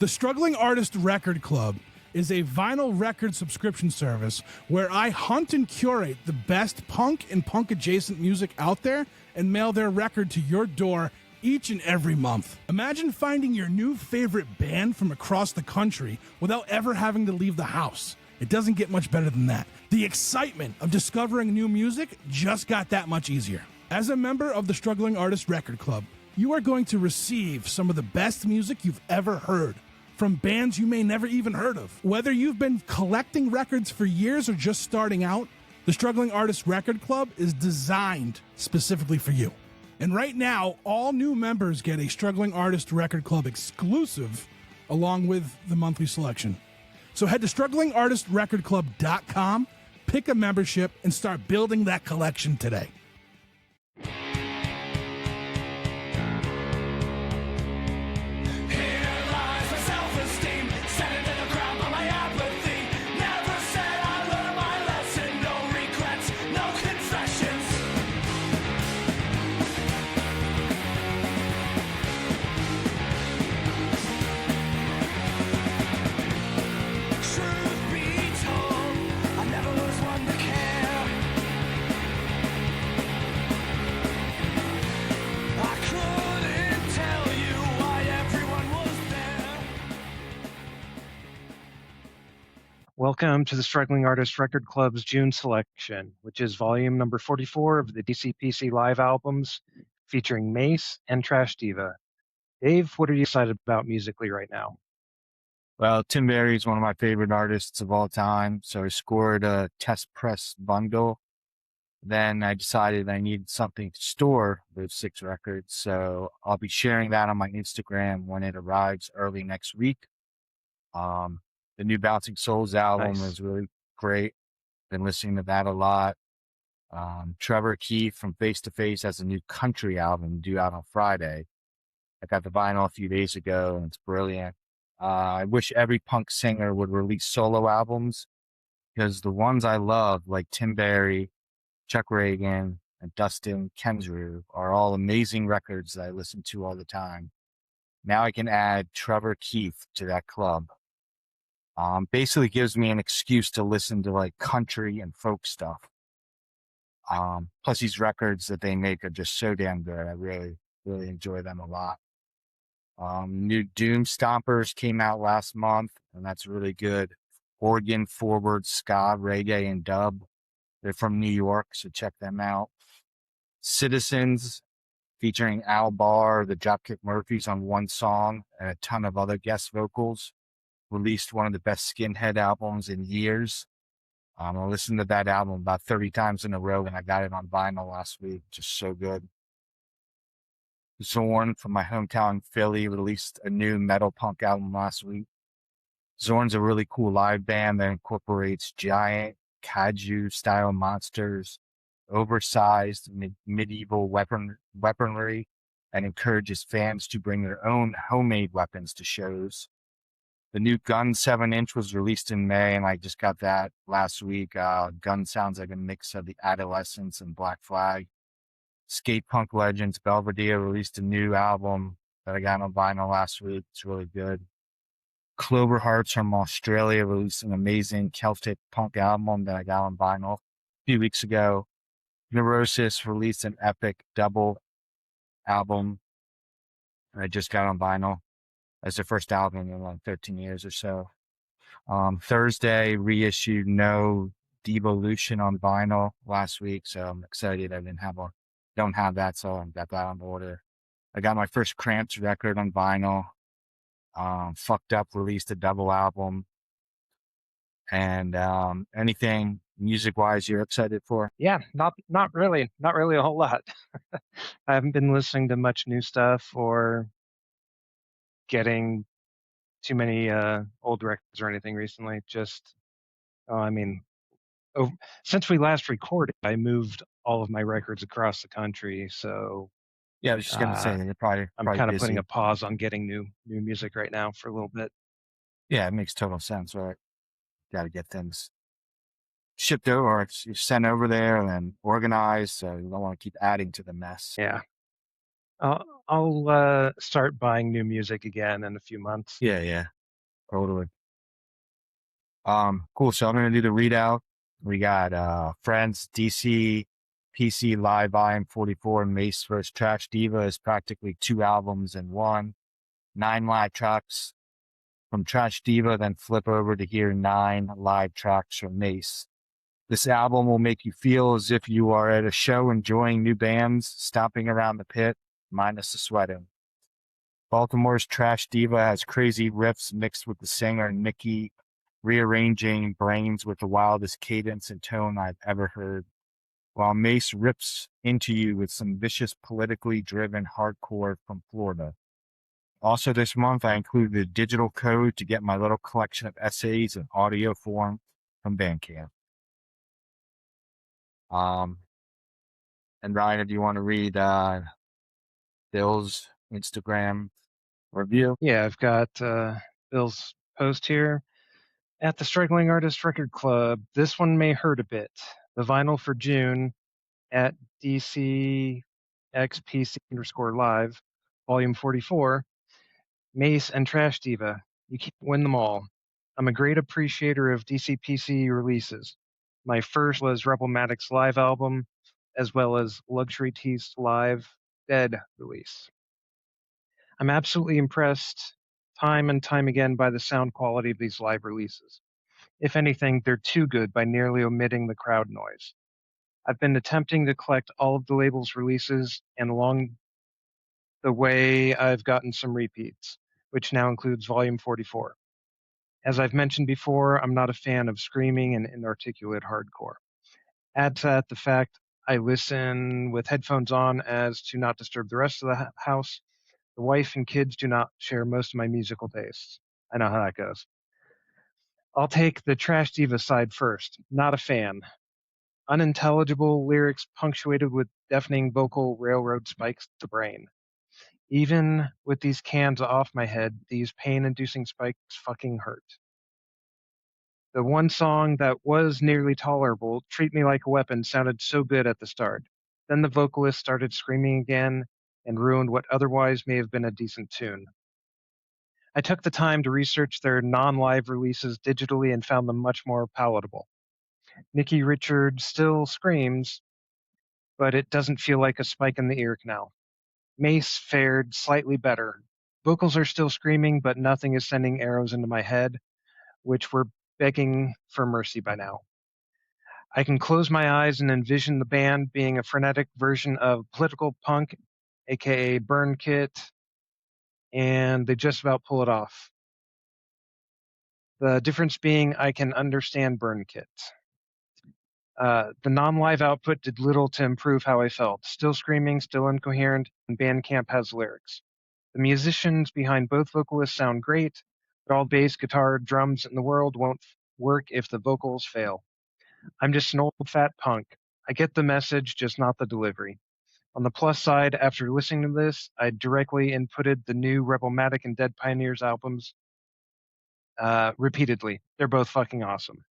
The Struggling Artist Record Club is a vinyl record subscription service where I hunt and curate the best punk and punk adjacent music out there and mail their record to your door each and every month. Imagine finding your new favorite band from across the country without ever having to leave the house. It doesn't get much better than that. The excitement of discovering new music just got that much easier. As a member of the Struggling Artist Record Club, you are going to receive some of the best music you've ever heard from bands you may never even heard of. Whether you've been collecting records for years or just starting out, the Struggling Artist Record Club is designed specifically for you. And right now, all new members get a Struggling Artist Record Club exclusive along with the monthly selection. So head to StrugglingArtistRecordClub.com, pick a membership, and start building that collection today. Welcome to the Struggling Artist Record Club's June selection, which is volume number 44 of the DCPC live albums featuring M.A.C.E and Trash Diva. Dave, what are you excited about musically right now? Well, Tim Barry is one of my favorite artists of all time, so I scored a test press bundle. Then I decided I needed something to store those 6 records, so I'll be sharing that on my Instagram when it arrives early next week. The new Bouncing Souls album is really great. Been listening to that a lot. Trevor Keith from Face to Face has a new country album due out on Friday. I got the vinyl a few days ago, and it's brilliant. I wish every punk singer would release solo albums, because the ones I love, like Tim Barry, Chuck Reagan, and Dustin Kensrue, are all amazing records that I listen to all the time. Now I can add Trevor Keith to that club. Basically gives me an excuse to listen to like country and folk stuff. Plus these records that they make are just so damn good. I really, really enjoy them a lot. New Doom Stompers came out last month, and that's really good. Organ forward ska, reggae, and dub. They're from New York, so check them out. Citizens, featuring Al Barr, the Dropkick Murphys on one song, and a ton of other guest vocals. Released one of the best Skinhead albums in years. I listened to that album about 30 times in a row, and I got it on vinyl last week. Just so good. Zorn from my hometown, Philly, released a new metal punk album last week. Zorn's a really cool live band that incorporates giant kaiju-style monsters, oversized medieval weaponry, and encourages fans to bring their own homemade weapons to shows. The new Gun 7-inch was released in May, and I just got that last week. Gun sounds like a mix of the Adolescents and Black Flag. Skate punk legends Belvedere released a new album that I got on vinyl last week. It's really good. Clover Hearts from Australia released an amazing Celtic punk album that I got on vinyl a few weeks ago. Neurosis released an epic double album that I just got on vinyl. As their first album in like 13 years or so. Thursday reissued No Devolution on vinyl last week, so I'm excited. I don't have that, so I got that on order. I got my first Cramps record on vinyl. Fucked Up released a double album. And anything music-wise you're excited for? Yeah, not really a whole lot. I haven't been listening to much new stuff or getting too many old records or anything recently. Just, since we last recorded, I moved all of my records across the country. So yeah, I was just gonna say you're probably I'm kind of busy. putting a pause on getting new music right now for a little bit. Yeah, it makes total sense, right? Got to get things shipped over, or sent over there and then organized, so you don't want to keep adding to the mess. Yeah. I'll start buying new music again in a few months. Yeah, totally. Cool. So I'm gonna do the readout. We got Friends, DCxPC Live Volume 44, and M.A.C.E vs. Trash Diva is practically 2 albums in one. 9 live tracks from Trash Diva, then flip over to hear 9 live tracks from M.A.C.E. This album will make you feel as if you are at a show enjoying new bands, stomping around the pit, minus the sweating. Baltimore's Trash Diva has crazy riffs mixed with the singer Nikki rearranging brains with the wildest cadence and tone I've ever heard, while M.A.C.E rips into you with some vicious, politically driven hardcore from Florida. Also this month, I included the digital code to get my little collection of essays in audio form from Bandcamp. And Ryan, do you want to read Bill's Instagram review? Yeah, I've got Bill's post here. At the Struggling Artist Record Club, this one may hurt a bit. The vinyl for June at DCxPC_live, volume 44, M.A.C.E and Trash Diva. You can't win them all. I'm a great appreciator of DCPC releases. My first was Rebelmatic's live album, as well as Luxury Taste Live Dead release. I'm absolutely impressed time and time again by the sound quality of these live releases. If anything, they're too good by nearly omitting the crowd noise. I've been attempting to collect all of the label's releases, and along the way, I've gotten some repeats, which now includes Volume 44. As I've mentioned before, I'm not a fan of screaming and inarticulate hardcore. Add to that the fact I listen with headphones on as to not disturb the rest of the house. The wife and kids do not share most of my musical tastes. I know how that goes. I'll take the Trash Diva side first. Not a fan. Unintelligible lyrics punctuated with deafening vocal railroad spikes to the brain. Even with these cans off my head, these pain-inducing spikes fucking hurt. The one song that was nearly tolerable, Treat Me Like a Weapon, sounded so good at the start. Then the vocalist started screaming again and ruined what otherwise may have been a decent tune. I took the time to research their non-live releases digitally and found them much more palatable. Nikki Richards still screams, but it doesn't feel like a spike in the ear canal. M.A.C.E fared slightly better. Vocals are still screaming, but nothing is sending arrows into my head, which were begging for mercy by now. I can close my eyes and envision the band being a frenetic version of political punk, aka Burn Kit, and they just about pull it off. The difference being I can understand Burn Kit. The non-live output did little to improve how I felt. Still screaming, still incoherent, and Bandcamp has lyrics. The musicians behind both vocalists sound great, but all bass, guitar, drums in the world won't work if the vocals fail. I'm just an old fat punk. I get the message, just not the delivery. On the plus side, after listening to this, I directly inputted the new Rebelmatic and Dead Pioneers albums repeatedly. They're both fucking awesome.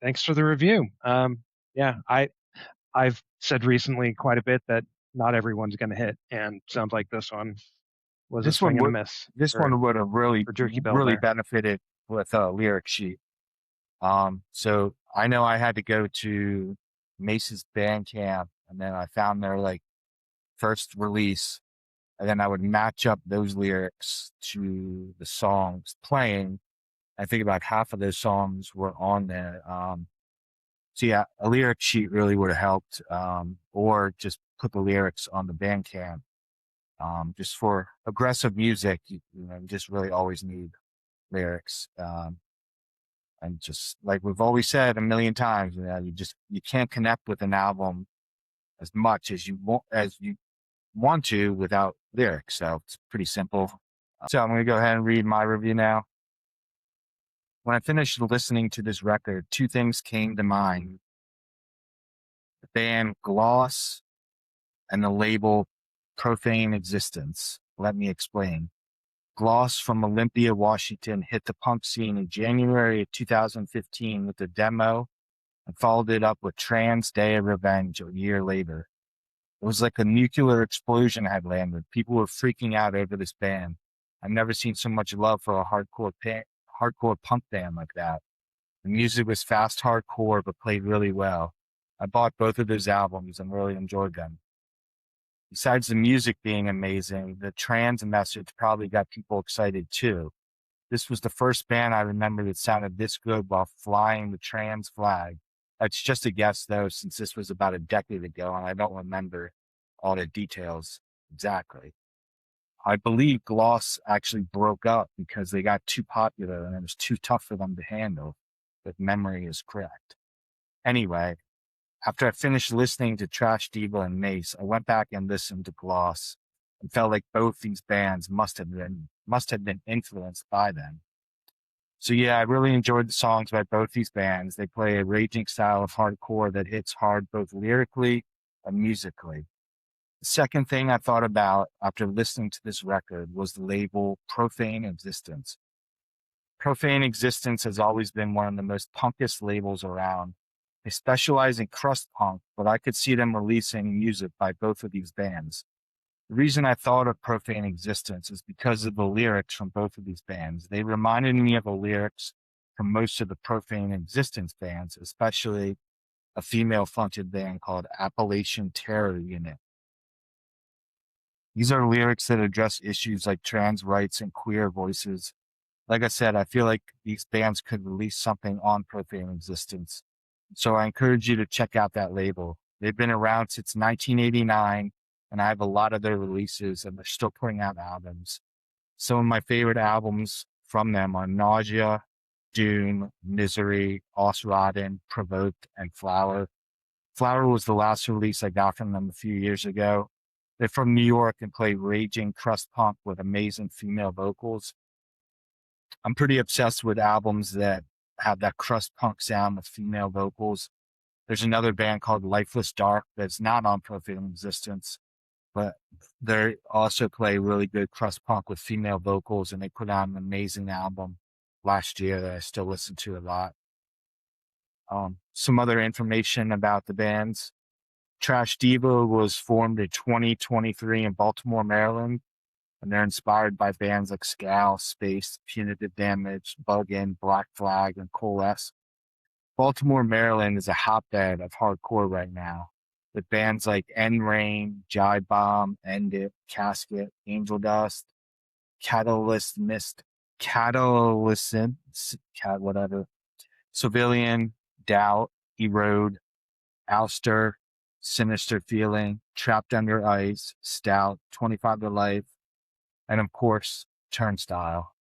Thanks for the review. Yeah, I've said recently quite a bit that not everyone's going to hit, and sounds like this one was a swing and a miss. This one would have really there. benefited with a lyric sheet. So I know I had to go to M.A.C.E.'s Bandcamp, and then I found their like first release, and then I would match up those lyrics to the songs playing. I think about half of those songs were on there. So yeah, a lyric sheet really would have helped, or just put the lyrics on the Bandcamp. Just for aggressive music, you just really always need lyrics. And just like we've always said a million times, you can't connect with an album as much as you want to without lyrics. So it's pretty simple. So I'm going to go ahead and read my review now. When I finished listening to this record, 2 things came to mind: the band Gloss and the label Profane Existence. Let me explain. Gloss from Olympia, Washington hit the punk scene in January of 2015 with a demo and followed it up with Trans Day of Revenge a year later. It was like a nuclear explosion had landed. People were freaking out over this band. I've never seen so much love for a hardcore punk band like that. The music was fast hardcore, but played really well. I bought both of those albums and really enjoyed them. Besides the music being amazing, the trans message probably got people excited too. This was the first band I remember that sounded this good while flying the trans flag. That's just a guess though, since this was about a decade ago and I don't remember all the details exactly. I believe Gloss actually broke up because they got too popular and it was too tough for them to handle, if memory is correct. Anyway, after I finished listening to Trash Diva and M.A.C.E, I went back and listened to Gloss and felt like both these bands must have been influenced by them. So yeah, I really enjoyed the songs by both these bands. They play a raging style of hardcore that hits hard both lyrically and musically. The second thing I thought about after listening to this record was the label Profane Existence. Profane Existence has always been one of the most punkest labels around. They specialize in crust punk, but I could see them releasing music by both of these bands. The reason I thought of Profane Existence is because of the lyrics from both of these bands. They reminded me of the lyrics from most of the Profane Existence bands, especially a female-fronted band called Appalachian Terror Unit. These are lyrics that address issues like trans rights and queer voices. Like I said, I feel like these bands could release something on Profane Existence. So I encourage you to check out that label. They've been around since 1989, and I have a lot of their releases, and they're still putting out albums. Some of my favorite albums from them are Nausea, Doom, Misery, Osrodden, Provoked, and Flower. Flower was the last release I got from them a few years ago. They're from New York and play raging crust punk with amazing female vocals. I'm pretty obsessed with albums that have that crust punk sound with female vocals. There's another band called Lifeless Dark that's not on Profane Existence, but they also play really good crust punk with female vocals, and they put out an amazing album last year that I still listen to a lot. Some other information about the bands. Trash Diva was formed in 2023 in Baltimore, Maryland, and they're inspired by bands like Scal, Space, Punitive Damage, Bug-In, Black Flag, and Coalesce. Baltimore, Maryland is a hotbed of hardcore right now, with bands like N-Rain, Jive Bomb, End It, Casket, Angel Dust, Civilian, Doubt, Erode, Ouster, Sinister Feeling, Trapped Under Ice, Stout, 25 to Life, and of course, Turnstile.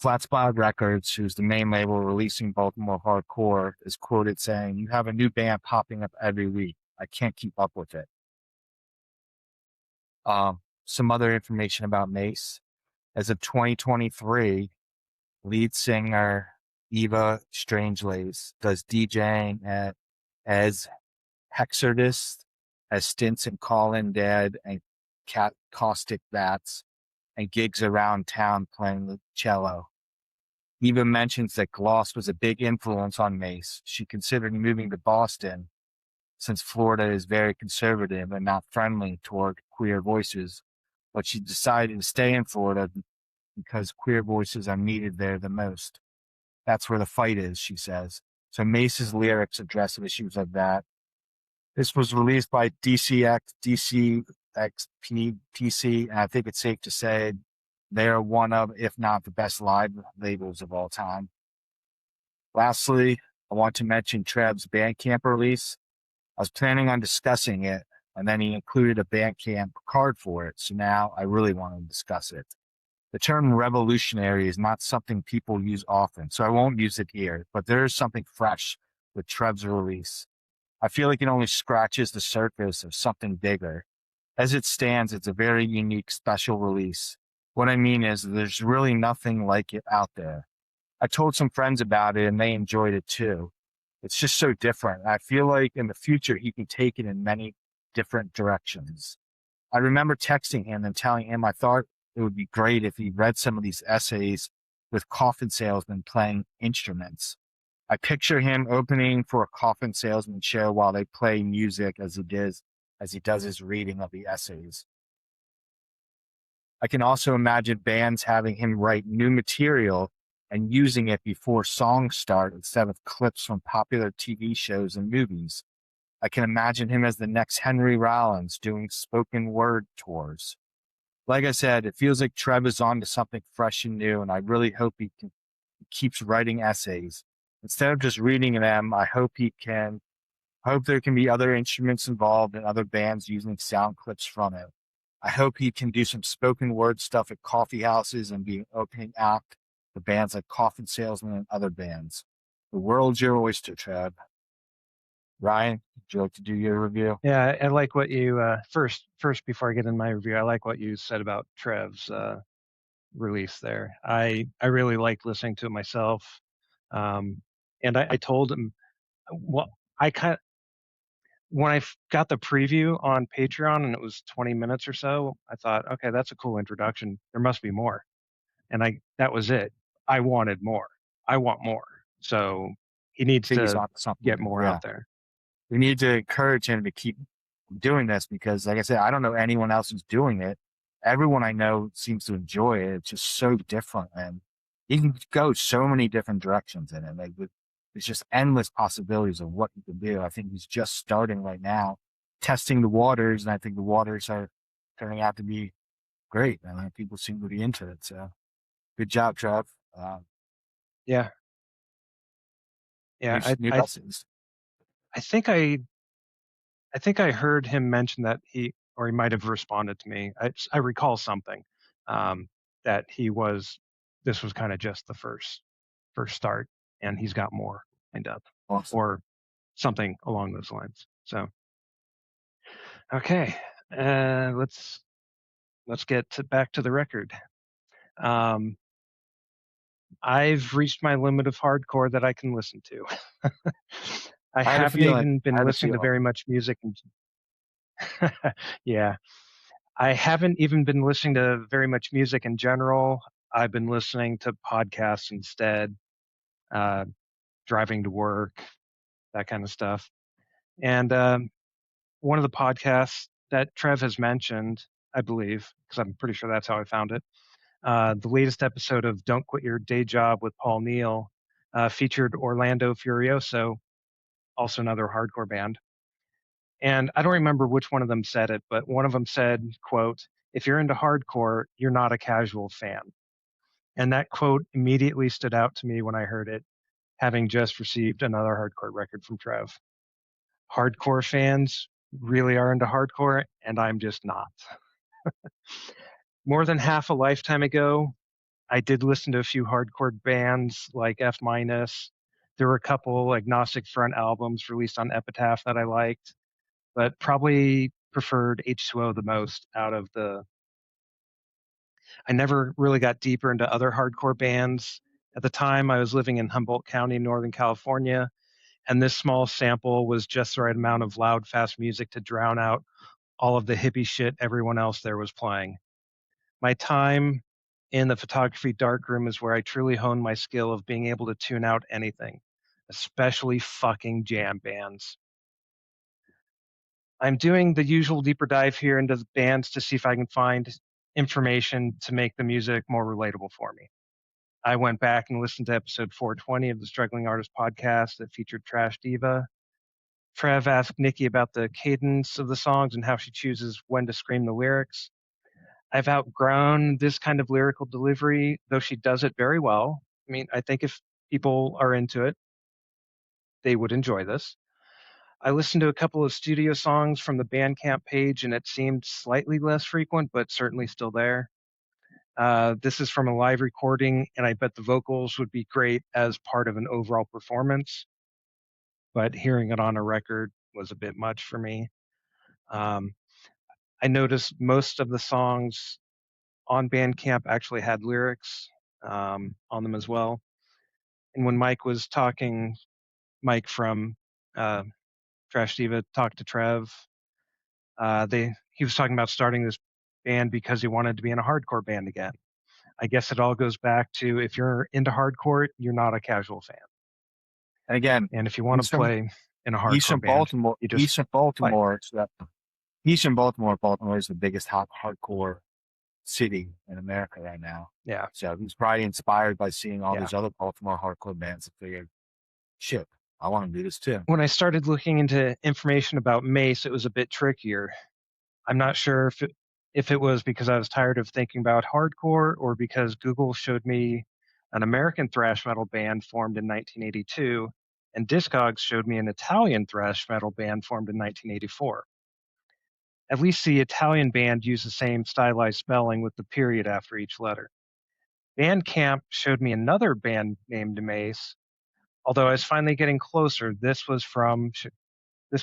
Flat Spot Records, who's the main label releasing Baltimore hardcore, is quoted saying, "You have a new band popping up every week. I can't keep up with it." Some other information about M.A.C.E. As of 2023, lead singer Eva Strangelace does DJing as Hexerdist, has stints in Call-In Dead and Caustic Bats, and gigs around town playing the cello. Eva mentions that Gloss was a big influence on M.A.C.E. She considered moving to Boston since Florida is very conservative and not friendly toward queer voices, but she decided to stay in Florida because queer voices are needed there the most. That's where the fight is, she says. So M.A.C.E.'s lyrics address issues like that. This was released by DCxPC, and I think it's safe to say they are one of, if not the best live labels of all time. Lastly, I want to mention Trev's Bandcamp release. I was planning on discussing it, and then he included a Bandcamp card for it, so now I really want to discuss it. The term revolutionary is not something people use often, so I won't use it here, but there is something fresh with Trev's release. I feel like it only scratches the surface of something bigger. As it stands, it's a very unique, special release. What I mean is there's really nothing like it out there. I told some friends about it and they enjoyed it too. It's just so different. I feel like in the future, he can take it in many different directions. I remember texting him and telling him I thought it would be great if he read some of these essays with coffin salesmen playing instruments. I picture him opening for a coffin salesman show while they play music as as he does his reading of the essays. I can also imagine bands having him write new material and using it before songs start instead of clips from popular TV shows and movies. I can imagine him as the next Henry Rollins doing spoken word tours. Like I said, it feels like Trev is on to something fresh and new, and I really hope he keeps writing essays. Instead of just reading them, I hope there can be other instruments involved and other bands using sound clips from it. I hope he can do some spoken word stuff at coffee houses and be an opening act for bands like Coffin Salesman and other bands. The world's your oyster, Trev. Ryan, would you like to do your review? Yeah, I like what you first before I get in my review. I like what you said about Trev's release there. I really liked listening to it myself, and I told him, well, I kind of when I got the preview on Patreon and it was 20 minutes or so, I thought, okay, that's a cool introduction. There must be more, and that was it. I wanted more. I want more. So he needs I think he's to on to something. get more out there. We need to encourage him to keep doing this because, like I said, I don't know anyone else who's doing it. Everyone I know seems to enjoy it. It's just so different, and you can go so many different directions in it. Like, there's just endless possibilities of what you can do. I think he's just starting right now, testing the waters, and I think the waters are turning out to be great. And people seem to be into it. So, good job, Trev. Yeah. New lessons. I think I heard him mention that he might have responded to me. I recall something that this was kind of just the first start, and he's got more lined up, Awesome. or something along those lines. So, okay, let's get back to the record. I've reached my limit of hardcore that I can listen to. I haven't even been listening to very much music. Yeah. I haven't even been listening to very much music in general. I've been listening to podcasts instead, driving to work, that kind of stuff. And one of the podcasts that Trev has mentioned, I believe, because I'm pretty sure that's how I found it, the latest episode of Don't Quit Your Day Job with Paul Neal featured Orlando Furioso, also another hardcore band. And I don't remember which one of them said it, but one of them said, quote, "If you're into hardcore, you're not a casual fan." And that quote immediately stood out to me when I heard it, having just received another hardcore record from Trev. Hardcore fans really are into hardcore, and I'm just not. More than half a lifetime ago, I did listen to a few hardcore bands like F-. There were a couple Agnostic Front albums released on Epitaph that I liked, but probably preferred H2O the most out of the. I never really got deeper into other hardcore bands. At the time, I was living in Humboldt County, Northern California, and this small sample was just the right amount of loud, fast music to drown out all of the hippie shit everyone else there was playing. My time in the photography darkroom is where I truly honed my skill of being able to tune out anything, especially fucking jam bands. I'm doing the usual deeper dive here into the bands to see if I can find information to make the music more relatable for me. I went back and listened to episode 420 of the Struggling Artist podcast that featured Trash Diva. Trev asked Nikki about the cadence of the songs and how she chooses when to scream the lyrics. I've outgrown this kind of lyrical delivery, though she does it very well. I mean, I think if people are into it, they would enjoy this. I listened to a couple of studio songs from the Bandcamp page, and it seemed slightly less frequent, but certainly still there. This is from a live recording, and I bet the vocals would be great as part of an overall performance, but hearing it on a record was a bit much for me. I noticed most of the songs on Bandcamp actually had lyrics on them as well. And when Mike from Trash Diva talked to Trev, he was talking about starting this band because he wanted to be in a hardcore band again. I guess it all goes back to if you're into hardcore, you're not a casual fan. And again, and if you want to play in a hardcore he's from band, Baltimore. He's from Baltimore, so he's from Baltimore. Baltimore is the biggest hardcore city in America right now. Yeah. So he's probably inspired by seeing all Yeah. these other Baltimore hardcore bands and figured, shit, I want to do this too. When I started looking into information about M.A.C.E, it was a bit trickier. I'm not sure if it was because I was tired of thinking about hardcore or because Google showed me an American thrash metal band formed in 1982, and Discogs showed me an Italian thrash metal band formed in 1984. At least the Italian band used the same stylized spelling with the period after each letter. Bandcamp showed me another band named M.A.C.E, although I was finally getting closer. This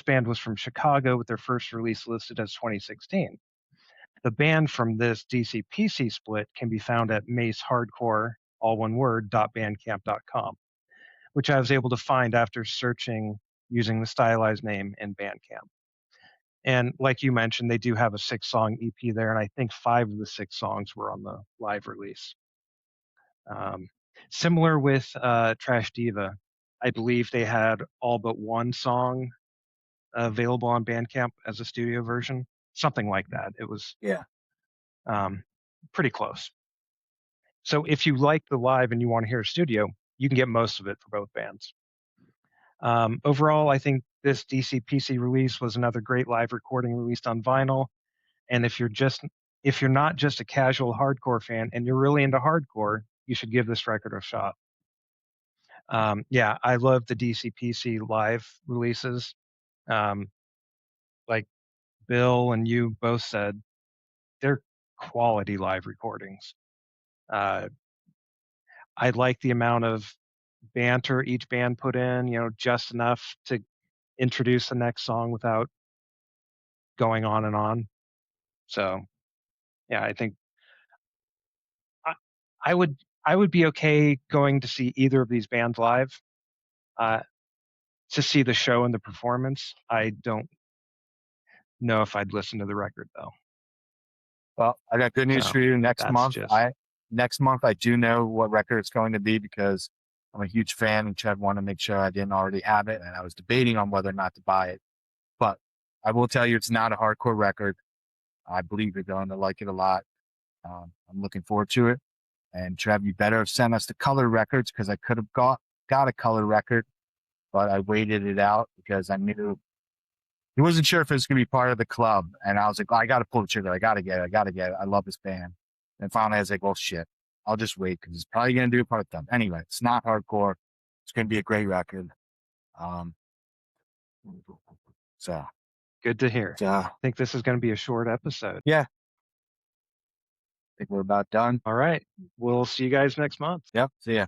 band was from Chicago with their first release listed as 2016. The band from this DCPC split can be found at M.A.C.E Hardcore, all one word, .bandcamp.com, which I was able to find after searching using the stylized name in Bandcamp. And like you mentioned, they do have a 6-song EP there, and I think 5 of the 6 songs were on the live release. Similar with Trash Diva, I believe they had all but 1 song available on Bandcamp as a studio version, something like that. It was pretty close. So if you like the live and you want to hear a studio, you can get most of it for both bands. Overall, I think this DCPC release was another great live recording released on vinyl. And if you're not just a casual hardcore fan and you're really into hardcore, you should give this record a shot. Yeah, I love the DCPC live releases. Like Bill and you both said, they're quality live recordings. I like the amount of banter each band put in, just enough to introduce the next song without going on and on. So, yeah, I think I would be okay going to see either of these bands live. To see the show and the performance, I don't know if I'd listen to the record though. Well, I got good news So, for you. Next month, just- I do know what record it's going to be because I'm a huge fan and Chad wanted to make sure I didn't already have it, and I was debating on whether or not to buy it. But I will tell you, it's not a hardcore record. I believe you're going to like it a lot. I'm looking forward to it. And Trev, you better have sent us the color records because I could have got a color record, but I waited it out because I knew he wasn't sure if it was going to be part of the club. And I was like, I got to pull the trigger. I got to get it. I love this band. And finally I was like, well, shit, I'll just wait because it's probably going to do a part of them. Anyway, it's not hardcore. It's going to be a great record. So good to hear. I think this is going to be a short episode. Yeah. I think we're about done. All right. We'll see you guys next month. Yep. See ya.